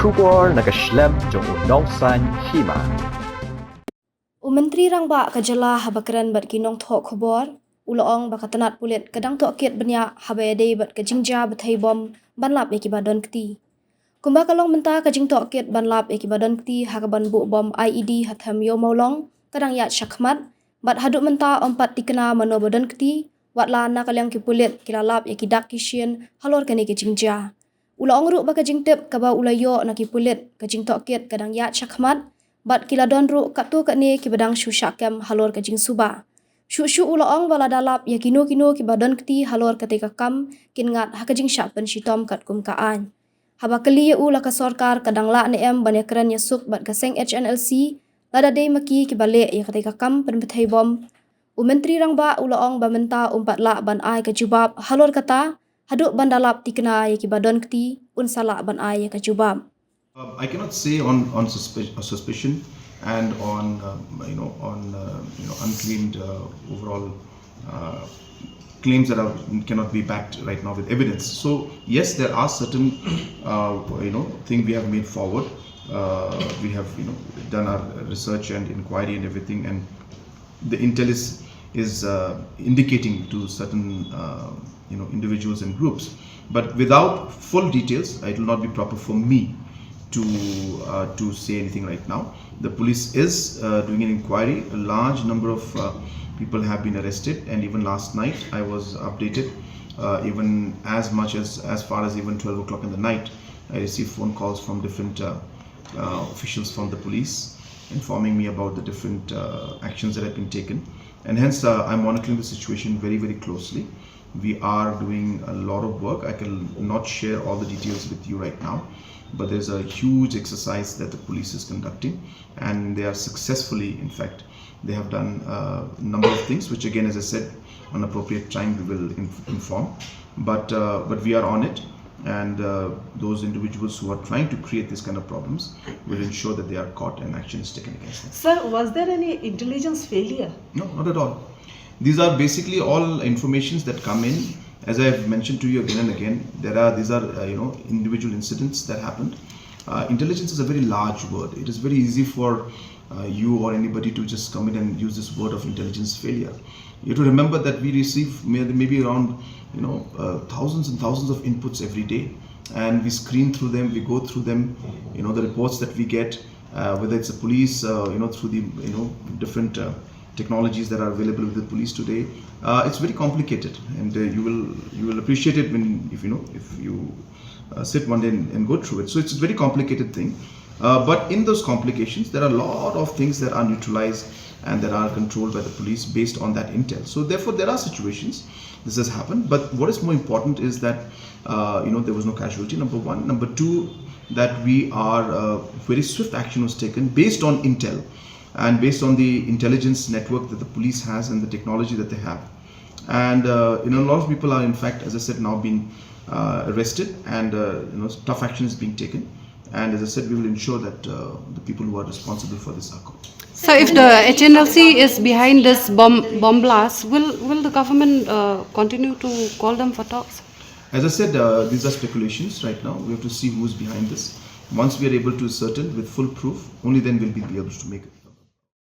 Shubor nagaslem jong udongsan Hima. Menteri Rangba kajala habakaran bat kinong thok khobor uloong bakatanat pulit kadang tokit benya habayade bat kajingja Pynbthei bom banlap Kiba Donkti. Kumba kalong menta kajing tokit banlap Kiba Donkti hakaban bu bom IED hatham yo maulong kadang yat syakmat bat haduk menta ompat tikena mano Donkti wat lana kalyang kipulit kilalap kidak kisien Halor kani kajingja. Uloong ru bakajing tip kaba ulayo na kipulit kajing tokit kadang yat syakmat bat kila don ru katu ni kibadang syusyakem Halor kajing suba. Syusyu uloong bala dalap kino Kiba Donkti Halor ketika kam kin Ngat Jingshah Pynshitom Katkum kaan. Haba kali laka sorkar kadang la neem banyak keren yasuk bat gaseng HNLC Lada day maki kibale ketika kam Pynbthei bom. Menteri Rangba uloong bamenta umpat la ban ai kajubab Halor kata haduk bandalap tikena Kiba Donkti unsala ban ai kajubab. I cannot say on suspicion and on unclaimed overall claims that cannot be backed right now with evidence. So yes, there are certain things we have made forward. We have done our research and inquiry and everything, and the intel is indicating to certain individuals and groups. But without full details, it will not be proper for me to say anything right now. The police is doing an inquiry. A large number of people have been arrested, and even last night I was updated. Even as far as even 12 o'clock in the night, I received phone calls from different officials from the police informing me about the different actions that have been taken, and hence I'm monitoring the situation very, very closely. We are doing a lot of work. I can not share all the details with you right now, but there's a huge exercise that the police is conducting, and they are successfully, in fact, they have done a number of things, which again, as I said, on appropriate time we will inform. But we are on it, and those individuals who are trying to create this kind of problems will ensure that they are caught and action is taken against them. Sir, was there any intelligence failure? No, not at all. These are basically all informations that come in. As I have mentioned to you again and again, these are individual incidents that happened. Intelligence is a very large word. It is very easy for you or anybody to just come in and use this word of intelligence failure. You have to remember that we receive maybe around thousands and thousands of inputs every day, and we screen through them, we go through them. The reports that we get, whether it's the police, through the different technologies that are available with the police today. It's very complicated, and you will appreciate it if you sit one day and go through it. So it's a very complicated thing, but in those complications there are a lot of things that are neutralized and that are controlled by the police based on that intel. So therefore there are situations this has happened, but what is more important is that there was no casualty, number one. Number two, that we are very swift action was taken based on intel and based on the intelligence network that the police has and the technology that they have. And a lot of people are, in fact, as I said, now being arrested, and tough action is being taken. And as I said, we will ensure that the people who are responsible for this are caught. So if the HNLC is behind this bomb blast, will the government continue to call them for talks? As I said, these are speculations right now. We have to see who is behind this. Once we are able to ascertain with full proof, only then will we be able to make it.